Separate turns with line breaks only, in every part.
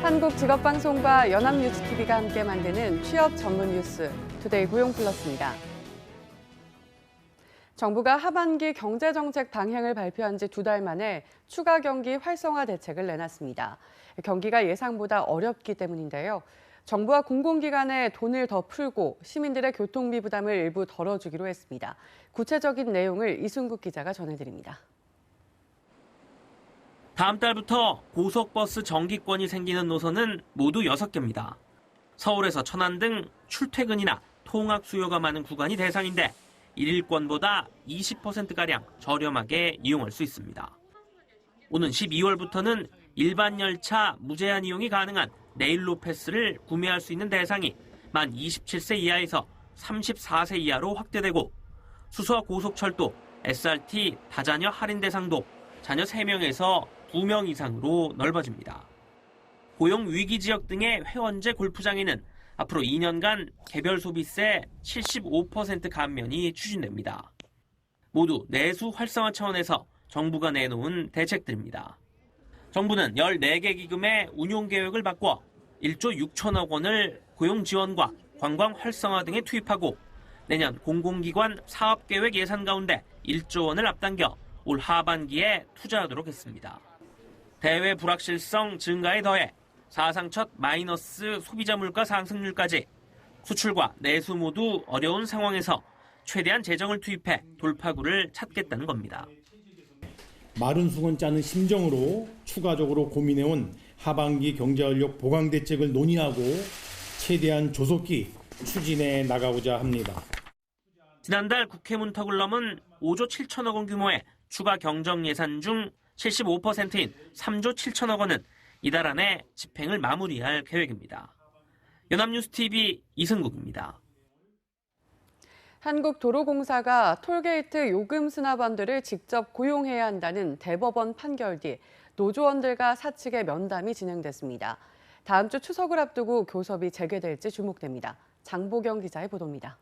한국직업방송과 연합뉴스TV가 함께 만드는 취업 전문 뉴스 투데이 고용플러스입니다. 정부가 하반기 경제정책 방향을 발표한 지 2달 만에 추가 경기 활성화 대책을 내놨습니다. 경기가 예상보다 어렵기 때문인데요. 정부와 공공기관에 돈을 더 풀고 시민들의 교통비 부담을 일부 덜어주기로 했습니다. 구체적인 내용을 이순국 기자가 전해드립니다.
다음 달부터 고속버스 정기권이 생기는 노선은 모두 6개입니다. 서울에서 천안 등 출퇴근이나 통학 수요가 많은 구간이 대상인데 1일권보다 20%가량 저렴하게 이용할 수 있습니다. 오는 12월부터는 일반 열차 무제한 이용이 가능한 내일로 패스를 구매할 수 있는 대상이 만 27세 이하에서 34세 이하로 확대되고 수서 고속철도, SRT 다자녀 할인 대상도 자녀 3명에서 2명 이상으로 넓어집니다. 고용 위기 지역 등의 회원제 골프장에는 앞으로 2년간 개별 소비세 75% 감면이 추진됩니다. 모두 내수 활성화 차원에서 정부가 내놓은 대책들입니다. 정부는 14개 기금의 운용 계획을 바꿔 1조 6천억 원을 고용 지원과 관광 활성화 등에 투입하고 내년 공공기관 사업계획 예산 가운데 1조 원을 앞당겨 올 하반기에 투자하도록 했습니다. 대외 불확실성 증가에 더해 사상 첫 마이너스 소비자 물가 상승률까지 수출과 내수 모두 어려운 상황에서 최대한 재정을 투입해 돌파구를 찾겠다는 겁니다.
마른 수건 짜는 심정으로 추가적으로 고민해온 하반기 경제활력 보강 대책을 논의하고 최대한 조속히 추진해 나가고자 합니다.
지난달 국회 문턱을 넘은 5조 7천억 원 규모의 추가 경정 예산 중 75%인 3조 7천억 원은 이달 안에 집행을 마무리할 계획입니다. 연합뉴스TV 이승국입니다.
한국도로공사가 톨게이트 요금 수납원들을 직접 고용해야 한다는 대법원 판결 뒤 노조원들과 사측의 면담이 진행됐습니다. 다음 주 추석을 앞두고 교섭이 재개될지 주목됩니다. 장보경 기자의 보도입니다.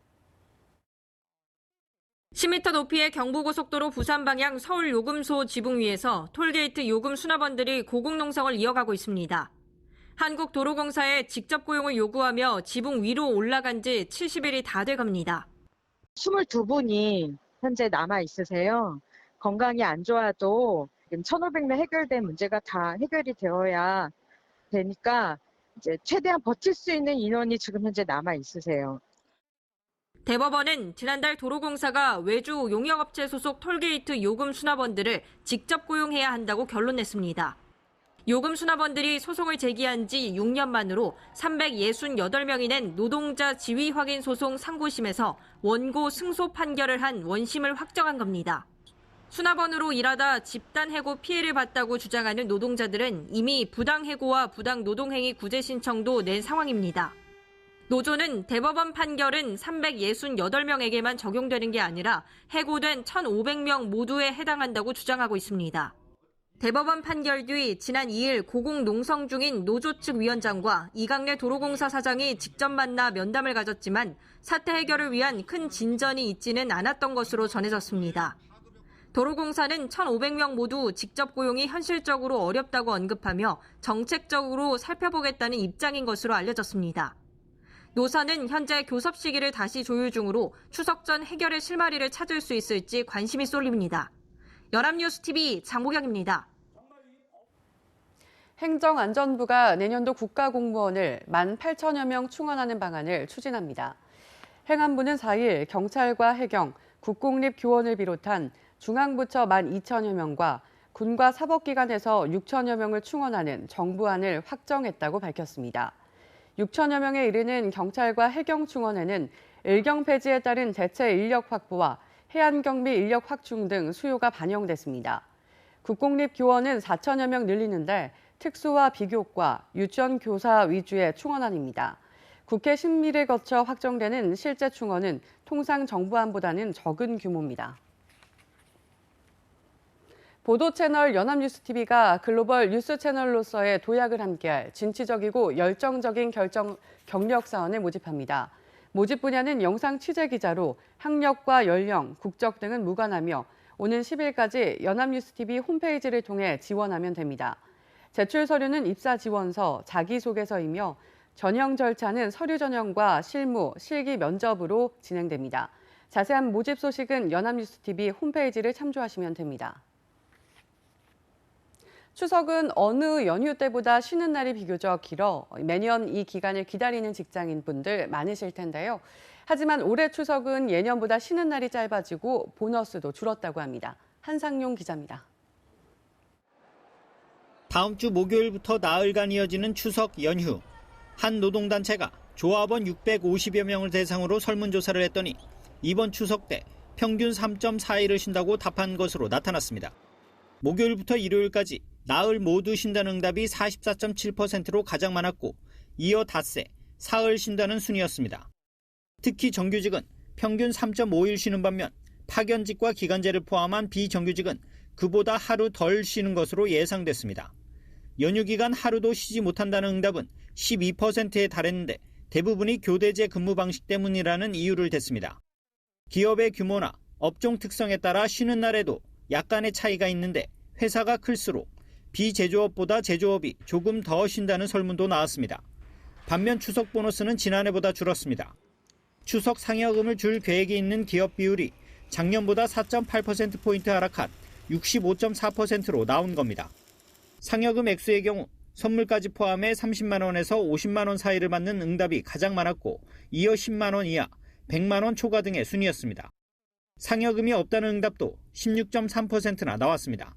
10m 높이의 경부고속도로 부산 방향 서울 요금소 지붕 위에서 톨게이트 요금 수납원들이 고공농성을 이어가고 있습니다. 한국도로공사에 직접 고용을 요구하며 지붕 위로 올라간 지 70일이 다 돼갑니다.
22분이 현재 남아 있으세요. 건강이 안 좋아도 1,500명 해결된 문제가 다 해결이 되어야 되니까 이제 최대한 버틸 수 있는 인원이 지금 현재 남아 있으세요.
대법원은 지난달 도로공사가 외주 용역업체 소속 톨게이트 요금 수납원들을 직접 고용해야 한다고 결론냈습니다. 요금 수납원들이 소송을 제기한 지 6년 만으로 368명이 낸 노동자 지위 확인 소송 상고심에서 원고 승소 판결을 한 원심을 확정한 겁니다. 수납원으로 일하다 집단 해고 피해를 봤다고 주장하는 노동자들은 이미 부당 해고와 부당 노동행위 구제 신청도 낸 상황입니다. 노조는 대법원 판결은 368명에게만 적용되는 게 아니라 해고된 1,500명 모두에 해당한다고 주장하고 있습니다. 대법원 판결 뒤 지난 2일 고공농성 중인 노조 측 위원장과 이강래 도로공사 사장이 직접 만나 면담을 가졌지만 사태 해결을 위한 큰 진전이 있지는 않았던 것으로 전해졌습니다. 도로공사는 1,500명 모두 직접 고용이 현실적으로 어렵다고 언급하며 정책적으로 살펴보겠다는 입장인 것으로 알려졌습니다. 노사는 현재 교섭 시기를 다시 조율 중으로 추석 전 해결의 실마리를 찾을 수 있을지 관심이 쏠립니다. 연합뉴스TV 장보경입니다.
행정안전부가 내년도 국가공무원을 18,000여 명 충원하는 방안을 추진합니다. 행안부는 4일 경찰과 해경, 국공립교원을 비롯한 중앙부처 12,000여 명과 군과 사법기관에서 6,000여 명을 충원하는 정부안을 확정했다고 밝혔습니다. 6,000여 명에 이르는 경찰과 해경 충원에는 일경 폐지에 따른 대체 인력 확보와 해안경비 인력 확충 등 수요가 반영됐습니다. 국공립교원은 4,000여 명 늘리는데 특수화 비교과 유치원 교사 위주의 충원안입니다. 국회 심의를 거쳐 확정되는 실제 충원은 통상 정부안보다는 적은 규모입니다. 보도채널 연합뉴스TV가 글로벌 뉴스 채널로서의 도약을 함께할 진취적이고 열정적인 경력 사원을 모집합니다. 모집 분야는 영상 취재 기자로 학력과 연령, 국적 등은 무관하며 오는 10일까지 연합뉴스TV 홈페이지를 통해 지원하면 됩니다. 제출 서류는 입사 지원서, 자기소개서이며 전형 절차는 서류 전형과 실무, 실기 면접으로 진행됩니다. 자세한 모집 소식은 연합뉴스TV 홈페이지를 참조하시면 됩니다. 추석은 어느 연휴 때보다 쉬는 날이 비교적 길어 매년 이 기간을 기다리는 직장인분들 많으실 텐데요. 하지만 올해 추석은 예년보다 쉬는 날이 짧아지고 보너스도 줄었다고 합니다. 한상용 기자입니다.
다음 주 목요일부터 나흘간 이어지는 추석 연휴. 한 노동단체가 조합원 650여 명을 대상으로 설문조사를 했더니 이번 추석 때 평균 3.4일을 쉰다고 답한 것으로 나타났습니다. 목요일부터 일요일까지 나흘 모두 쉰다는 응답이 44.7%로 가장 많았고 이어 닷새, 사흘 쉰다는 순이었습니다. 특히 정규직은 평균 3.5일 쉬는 반면 파견직과 기간제를 포함한 비정규직은 그보다 하루 덜 쉬는 것으로 예상됐습니다. 연휴 기간 하루도 쉬지 못한다는 응답은 12%에 달했는데 대부분이 교대제 근무 방식 때문이라는 이유를 댔습니다. 기업의 규모나 업종 특성에 따라 쉬는 날에도 약간의 차이가 있는데 회사가 클수록 비제조업보다 제조업이 조금 더 쉰다는 설문도 나왔습니다. 반면 추석 보너스는 지난해보다 줄었습니다. 추석 상여금을 줄 계획이 있는 기업 비율이 작년보다 4.8%포인트 하락한 65.4%로 나온 겁니다. 상여금 액수의 경우 선물까지 포함해 30만 원에서 50만 원 사이를 받는 응답이 가장 많았고 이어 10만 원 이하, 100만 원 초과 등의 순이었습니다. 상여금이 없다는 응답도 16.3%나 나왔습니다.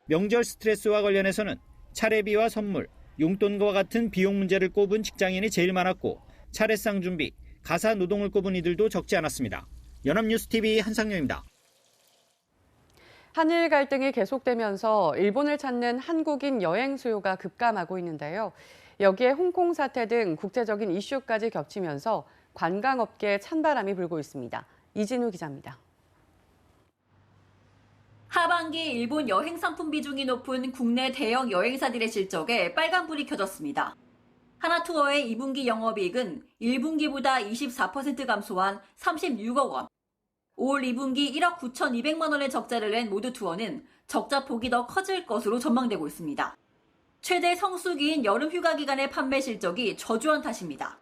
명절 스트레스와 관련해서는 차례비와 선물, 용돈과 같은 비용 문제를 꼽은 직장인이 제일 많았고 차례상 준비, 가사 노동을 꼽은 이들도 적지 않았습니다. 연합뉴스TV 한상용입니다.
한일 갈등이 계속되면서 일본을 찾는 한국인 여행 수요가 급감하고 있는데요. 여기에 홍콩 사태 등 국제적인 이슈까지 겹치면서 관광업계에 찬바람이 불고 있습니다. 이진우 기자입니다.
하반기 일본 여행 상품 비중이 높은 국내 대형 여행사들의 실적에 빨간불이 켜졌습니다. 하나투어의 2분기 영업이익은 1분기보다 24% 감소한 36억 원. 올 2분기 1억 9,200만 원의 적자를 낸 모두투어는 적자 폭이 더 커질 것으로 전망되고 있습니다. 최대 성수기인 여름 휴가 기간의 판매 실적이 저조한 탓입니다.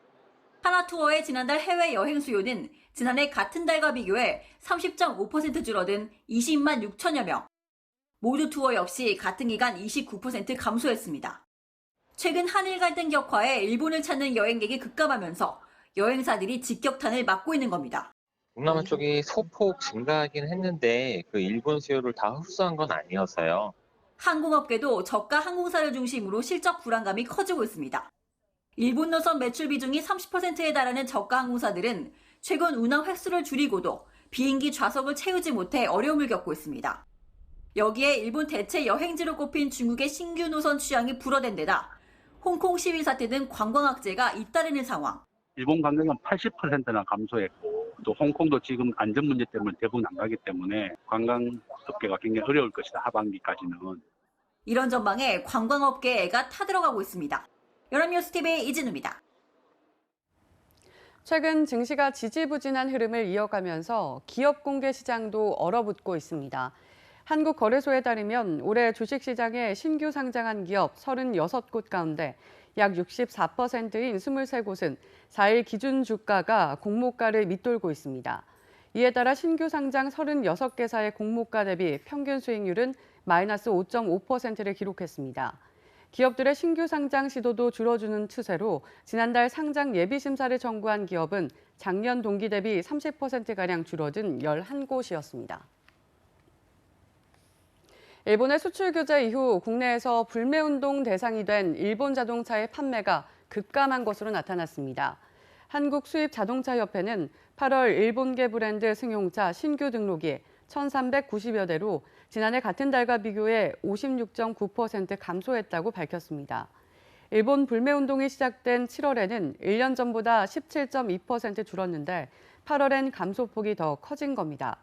하나투어의 지난달 해외 여행 수요는 지난해 같은 달과 비교해 30.5% 줄어든 20만 6천여 명. 모두투어 역시 같은 기간 29% 감소했습니다. 최근 한일 갈등 격화에 일본을 찾는 여행객이 급감하면서 여행사들이 직격탄을 맞고 있는 겁니다.
동남아 쪽이 소폭 증가하긴 했는데 그 일본 수요를 다 흡수한 건 아니어서요.
항공업계도 저가 항공사를 중심으로 실적 불안감이 커지고 있습니다. 일본 노선 매출 비중이 30%에 달하는 저가 항공사들은 최근 운항 횟수를 줄이고도 비행기 좌석을 채우지 못해 어려움을 겪고 있습니다. 여기에 일본 대체 여행지로 꼽힌 중국의 신규 노선 취향이 불어댄 데다 홍콩 시위 사태 등 관광 악재가 잇따르는 상황.
일본 관광은 80%나 감소했고 또 홍콩도 지금 안전 문제 때문에 대부분 안 가기 때문에 관광업계가 굉장히 어려울 것이다, 하반기까지는.
이런 전망에 관광업계에 애가 타들어가고 있습니다. 연합뉴스TV 이진우입니다.
최근 증시가 지지부진한 흐름을 이어가면서 기업 공개 시장도 얼어붙고 있습니다. 한국거래소에 따르면 올해 주식시장에 신규 상장한 기업 36곳 가운데 약 64%인 23곳은 4일 기준 주가가 공모가를 밑돌고 있습니다. 이에 따라 신규 상장 36개사의 공모가 대비 평균 수익률은 마이너스 5.5%를 기록했습니다. 기업들의 신규 상장 시도도 줄어드는 추세로 지난달 상장 예비 심사를 청구한 기업은 작년 동기 대비 30%가량 줄어든 11곳이었습니다. 일본의 수출 규제 이후 국내에서 불매운동 대상이 된 일본 자동차의 판매가 급감한 것으로 나타났습니다. 한국수입자동차협회는 8월 일본계 브랜드 승용차 신규 등록이 1,390여 대로 지난해 같은 달과 비교해 56.9% 감소했다고 밝혔습니다. 일본 불매운동이 시작된 7월에는 1년 전보다 17.2% 줄었는데 8월엔 감소폭이 더 커진 겁니다.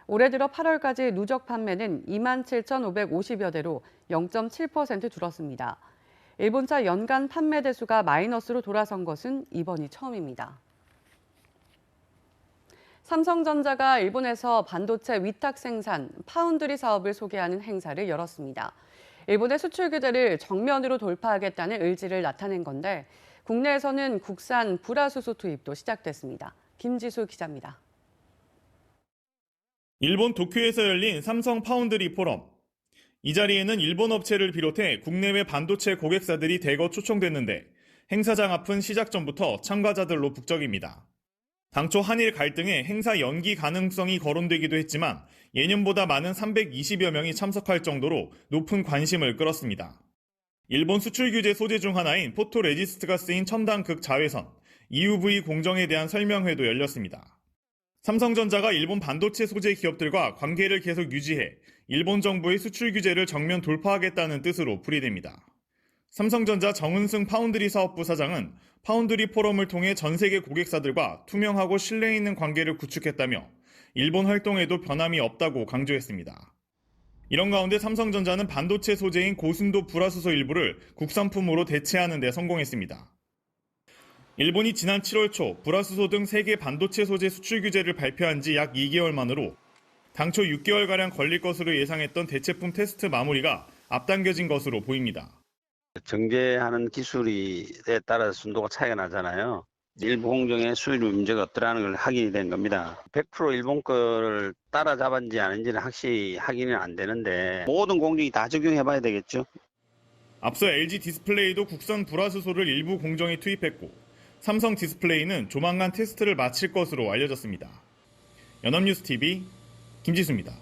올해 들어 8월까지 누적 판매는 27,550여 대로 0.7% 줄었습니다. 일본차 연간 판매 대수가 마이너스로 돌아선 것은 이번이 처음입니다. 삼성전자가 일본에서 반도체 위탁 생산, 파운드리 사업을 소개하는 행사를 열었습니다. 일본의 수출 규제를 정면으로 돌파하겠다는 의지를 나타낸 건데 국내에서는 국산 불화수소 투입도 시작됐습니다. 김지수 기자입니다.
일본 도쿄에서 열린 삼성 파운드리 포럼. 이 자리에는 일본 업체를 비롯해 국내외 반도체 고객사들이 대거 초청됐는데 행사장 앞은 시작 전부터 참가자들로 북적입니다. 당초 한일 갈등에 행사 연기 가능성이 거론되기도 했지만 예년보다 많은 320여 명이 참석할 정도로 높은 관심을 끌었습니다. 일본 수출 규제 소재 중 하나인 포토레지스트가 쓰인 첨단 극자외선, EUV 공정에 대한 설명회도 열렸습니다. 삼성전자가 일본 반도체 소재 기업들과 관계를 계속 유지해 일본 정부의 수출 규제를 정면 돌파하겠다는 뜻으로 풀이됩니다. 삼성전자 정은승 파운드리 사업부 사장은 파운드리 포럼을 통해 전 세계 고객사들과 투명하고 신뢰 있는 관계를 구축했다며 일본 활동에도 변함이 없다고 강조했습니다. 이런 가운데 삼성전자는 반도체 소재인 고순도 불화수소 일부를 국산품으로 대체하는 데 성공했습니다. 일본이 지난 7월 초 불화수소 등 세계 반도체 소재 수출 규제를 발표한 지 약 2개월 만으로 당초 6개월가량 걸릴 것으로 예상했던 대체품 테스트 마무리가 앞당겨진 것으로 보입니다.
정제하는 기술에 따라서 순도가 차이가 나잖아요. 일부 공정의 수율 문제가 없더라는 걸 확인이 된 겁니다. 100% 일본 거를 따라잡았는지 아닌지는 확실히 확인은 안 되는데 모든 공정이 다 적용해봐야 되겠죠.
앞서 LG 디스플레이도 국산 불화수소를 일부 공정에 투입했고 삼성 디스플레이는 조만간 테스트를 마칠 것으로 알려졌습니다. 연합뉴스TV 김지수입니다.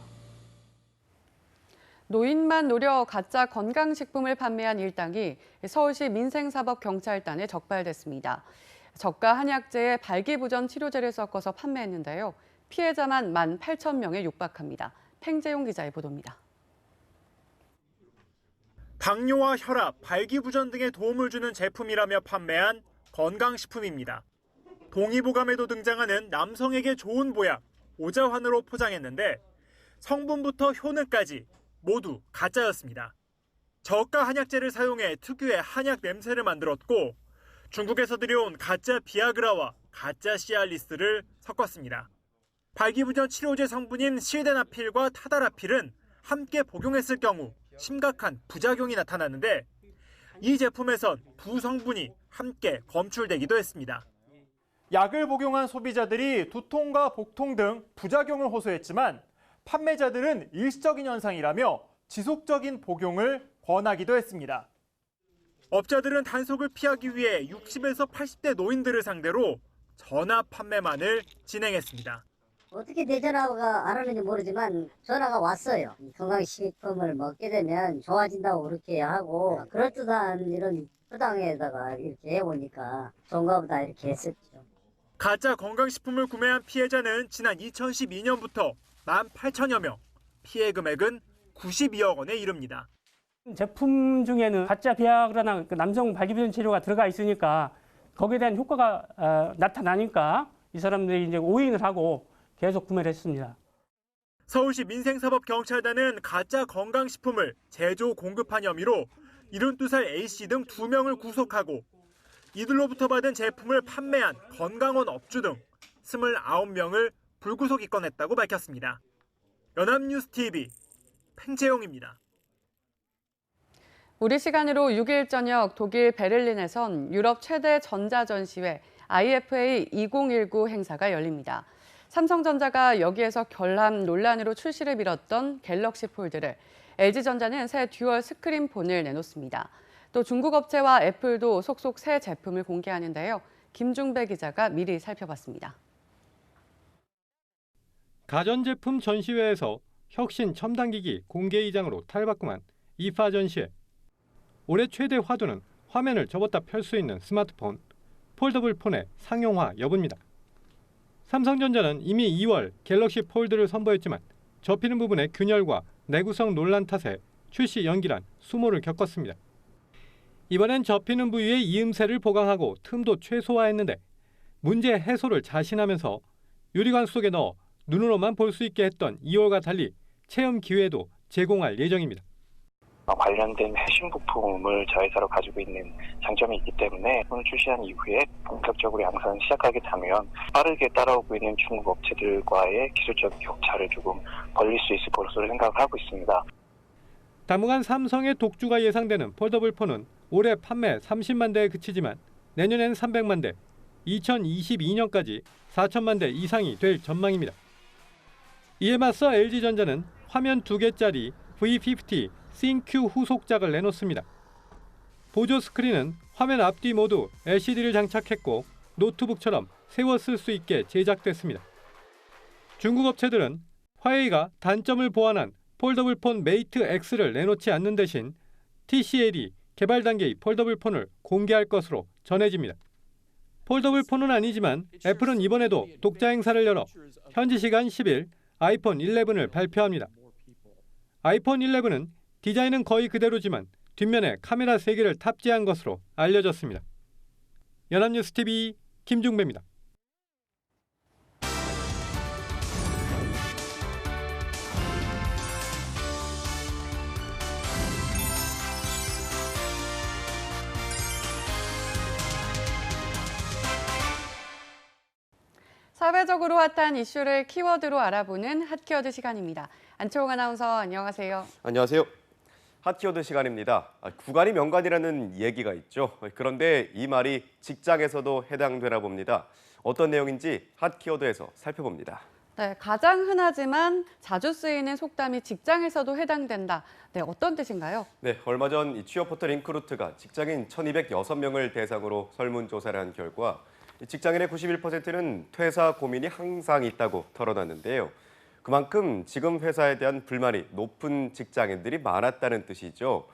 노인만 노려 가짜 건강식품을 판매한 일당이 서울시 민생사법경찰단에 적발됐습니다. 저가 한약재에 발기부전 치료제를 섞어서 판매했는데요. 피해자만 18,000명에 육박합니다. 팽재용 기자의 보도입니다.
당뇨와 혈압, 발기부전 등에 도움을 주는 제품이라며 판매한 건강식품입니다. 동의보감에도 등장하는 남성에게 좋은 보약, 오자환으로 포장했는데 성분부터 효능까지 모두 가짜였습니다. 저가 한약재를 사용해 특유의 한약 냄새를 만들었고 중국에서 들여온 가짜 비아그라와 가짜 시알리스를 섞었습니다. 발기부전 치료제 성분인 실데나필과 타다라필은 함께 복용했을 경우 심각한 부작용이 나타나는데 이 제품에선 부성분이 함께 검출되기도 했습니다. 약을 복용한 소비자들이 두통과 복통 등 부작용을 호소했지만 판매자들은 일시적인 현상이라며 지속적인 복용을 권하기도 했습니다. 업자들은 단속을 피하기 위해 60에서 80대 노인들을 상대로 전화 판매만을 진행했습니다.
어떻게 내 전화가 알았는지 모르지만 전화가 왔어요. 건강식품을 먹게 되면 좋아진다고 그렇게 하고 그럴듯한 이런 포장에다가 이렇게 해보니까 좋은가 보다 이렇게 했었죠.
가짜 건강식품을 구매한 피해자는 지난 2012년부터 18,000여 명, 피해 금액은 92억 원에 이릅니다.
제품 중에는 가짜 비아그라나 남성 발기부전 치료가 들어가 있으니까 거기에 대한 효과가 나타나니까 이 사람들이 이제 오인을 하고 계속 구매를 했습니다.
서울시 민생사법경찰단은 가짜 건강식품을 제조 공급한 혐의로 72살 A씨 등 2명을 구속하고 이들로부터 받은 제품을 판매한 건강원 업주 등 29명을 불구속 입건했다고 밝혔습니다. 연합뉴스TV 팽재용입니다.
우리 시간으로 6일 저녁 독일 베를린에선 유럽 최대 전자전시회 IFA 2019 행사가 열립니다. 삼성전자가 여기에서 결함 논란으로 출시를 미뤘던 갤럭시 폴드를 LG전자는 새 듀얼 스크린폰을 내놓습니다. 또 중국 업체와 애플도 속속 새 제품을 공개하는데요. 김중배 기자가 미리 살펴봤습니다.
가전제품 전시회에서 혁신 첨단기기 공개의장으로 탈바꿈한 IFA 전시회. 올해 최대 화두는 화면을 접었다 펼 수 있는 스마트폰, 폴더블 폰의 상용화 여부입니다. 삼성전자는 이미 2월 갤럭시 폴드를 선보였지만 접히는 부분의 균열과 내구성 논란 탓에 출시 연기란 수모를 겪었습니다. 이번엔 접히는 부위에 이음새를 보강하고 틈도 최소화했는데 문제 해소를 자신하면서 유리관 속에 넣어 눈으로만 볼 수 있게 했던 2월과 달리 체험 기회도 제공할 예정입니다.
관련된 핵심 부품을 저희사로 가지고 있는 장점이 있기 때문에 오늘 출시한 이후에 본격적으로 양산 시작하겠다면 빠르게 따라오고 있는 중국 업체들과의 기술적 격차를 조금 벌릴 수 있을 것으로 생각을 하고 있습니다.
당분간 삼성의 독주가 예상되는 폴더블 폰은 올해 판매 30만 대에 그치지만 내년에는 300만 대, 2022년까지 4천만 대 이상이 될 전망입니다. 이에 맞서 LG전자는 화면 2개짜리 V50 ThinQ 후속작을 내놓습니다. 보조 스크린은 화면 앞뒤 모두 LCD를 장착했고 노트북처럼 세워 쓸 수 있게 제작됐습니다. 중국 업체들은 화웨이가 단점을 보완한 폴더블 폰 메이트 X를 내놓지 않는 대신 TCL이 개발 단계의 폴더블 폰을 공개할 것으로 전해집니다. 폴더블 폰은 아니지만 애플은 이번에도 독자 행사를 열어 현지 시간 10일 아이폰 11을 발표합니다. 아이폰 11은 디자인은 거의 그대로지만 뒷면에 카메라 3개를 탑재한 것으로 알려졌습니다. 연합뉴스TV 김중배입니다.
사회적으로 핫한 이슈를 키워드로 알아보는 핫키워드 시간입니다. 안초홍 아나운서 안녕하세요.
안녕하세요. 핫키워드 시간입니다. 구간이 명관이라는 얘기가 있죠. 그런데 이 말이 직장에서도 해당되나 봅니다. 어떤 내용인지 핫키워드에서 살펴봅니다.
네, 가장 흔하지만 자주 쓰이는 속담이 직장에서도 해당된다. 네, 어떤 뜻인가요?
네, 얼마 전 취업 포털 링크루트가 직장인 1,206명을 대상으로 설문조사를 한 결과 직장인의 91%는 퇴사 고민이 항상 있다고 털어놨는데요. 그만큼 지금 회사에 대한 불만이 높은 직장인들이 많았다는 뜻이죠.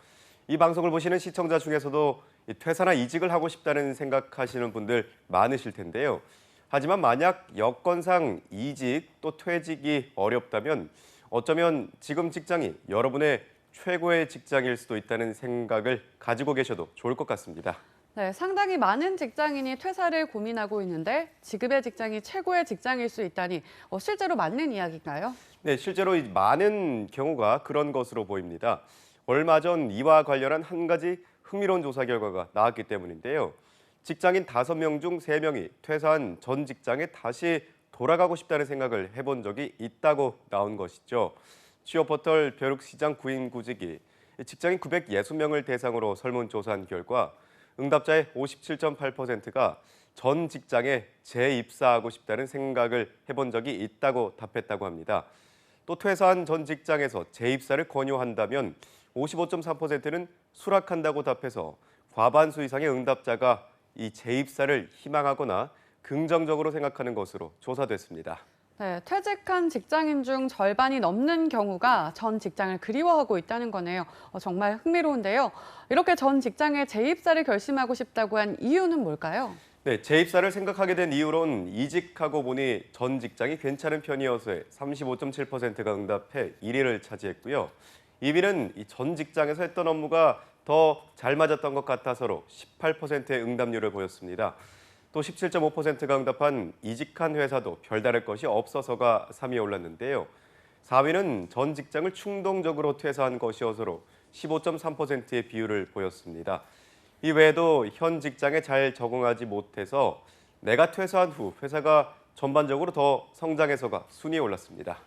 이 방송을 보시는 시청자 중에서도 퇴사나 이직을 하고 싶다는 생각하시는 분들 많으실 텐데요. 하지만 만약 여건상 이직 또 퇴직이 어렵다면 어쩌면 지금 직장이 여러분의 최고의 직장일 수도 있다는 생각을 가지고 계셔도 좋을 것 같습니다.
네, 상당히 많은 직장인이 퇴사를 고민하고 있는데 지금의 직장이 최고의 직장일 수 있다니 실제로 맞는 이야기인가요?
네, 실제로 많은 경우가 그런 것으로 보입니다. 얼마 전 이와 관련한 한 가지 흥미로운 조사 결과가 나왔기 때문인데요. 직장인 5명 중 3명이 퇴사한 전 직장에 다시 돌아가고 싶다는 생각을 해본 적이 있다고 나온 것이죠. 취업포털 벼룩시장 구인구직이 직장인 960명을 대상으로 설문조사한 결과 응답자의 57.8%가 전 직장에 재입사하고 싶다는 생각을 해본 적이 있다고 답했다고 합니다. 또 퇴사한 전 직장에서 재입사를 권유한다면 55.3%는 수락한다고 답해서 과반수 이상의 응답자가 이 재입사를 희망하거나 긍정적으로 생각하는 것으로 조사됐습니다.
네, 퇴직한 직장인 중 절반이 넘는 경우가 전 직장을 그리워하고 있다는 거네요. 정말 흥미로운데요. 이렇게 전 직장에 재입사를 결심하고 싶다고 한 이유는 뭘까요?
네, 재입사를 생각하게 된 이유로는 이직하고 보니 전 직장이 괜찮은 편이어서의 35.7%가 응답해 1위를 차지했고요. 2위는 전 직장에서 했던 업무가 더 잘 맞았던 것 같아서로 18%의 응답률을 보였습니다. 또 17.5%가 응답한 이직한 회사도 별다를 것이 없어서가 3위에 올랐는데요. 4위는 전 직장을 충동적으로 퇴사한 것이어서로 15.3%의 비율을 보였습니다. 이 외에도 현 직장에 잘 적응하지 못해서 내가 퇴사한 후 회사가 전반적으로 더 성장해서가 순위에 올랐습니다.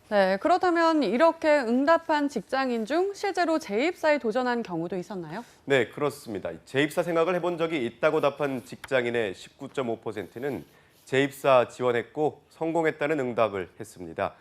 네, 그렇다면 이렇게 응답한 직장인 중 실제로 재입사에 도전한 경우도 있었나요?
네, 그렇습니다. 재입사 생각을 해본 적이 있다고 답한 직장인의 19.5%는 재입사 지원했고 성공했다는 응답을 했습니다.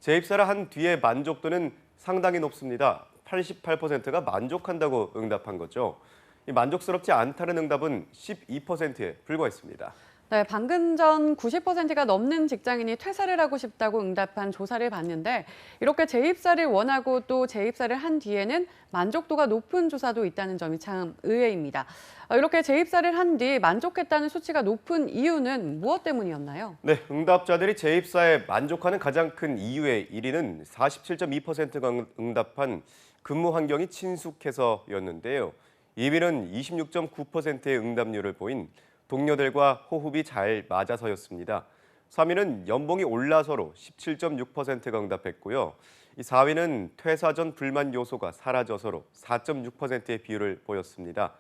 재입사를 한 뒤에 만족도는 상당히 높습니다. 88%가 만족한다고 응답한 거죠. 만족스럽지 않다는 응답은 12%에 불과했습니다.
네, 방금 전 90%가 넘는 직장인이 퇴사를 하고 싶다고 응답한 조사를 봤는데 이렇게 재입사를 원하고 또 재입사를 한 뒤에는 만족도가 높은 조사도 있다는 점이 참 의외입니다. 이렇게 재입사를 한 뒤 만족했다는 수치가 높은 이유는 무엇 때문이었나요?
네, 응답자들이 재입사에 만족하는 가장 큰 이유의 1위는 47.2%가 응답한 근무 환경이 친숙해서였는데요. 2위는 26.9%의 응답률을 보인 동료들과 호흡이 잘 맞아서였습니다. 3위는 연봉이 올라서로 17.6%가 응답했고요. 4위는 퇴사 전 불만 요소가 사라져서로 4.6%의 비율을 보였습니다.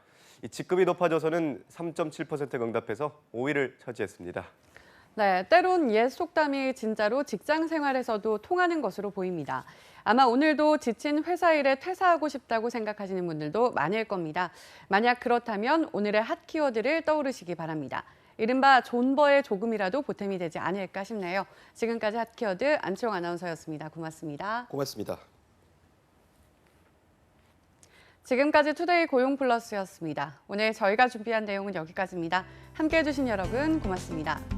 직급이 높아져서는 3.7%가 응답해서 5위를 차지했습니다.
네, 때론 옛 속담이 진짜로 직장 생활에서도 통하는 것으로 보입니다. 아마 오늘도 지친 회사 일에 퇴사하고 싶다고 생각하시는 분들도 많을 겁니다. 만약 그렇다면 오늘의 핫 키워드를 떠오르시기 바랍니다. 이른바 존버에 조금이라도 보탬이 되지 않을까 싶네요. 지금까지 핫 키워드 안치홍 아나운서였습니다. 고맙습니다.
고맙습니다.
지금까지 투데이 고용플러스였습니다. 오늘 저희가 준비한 내용은 여기까지입니다. 함께해 주신 여러분 고맙습니다.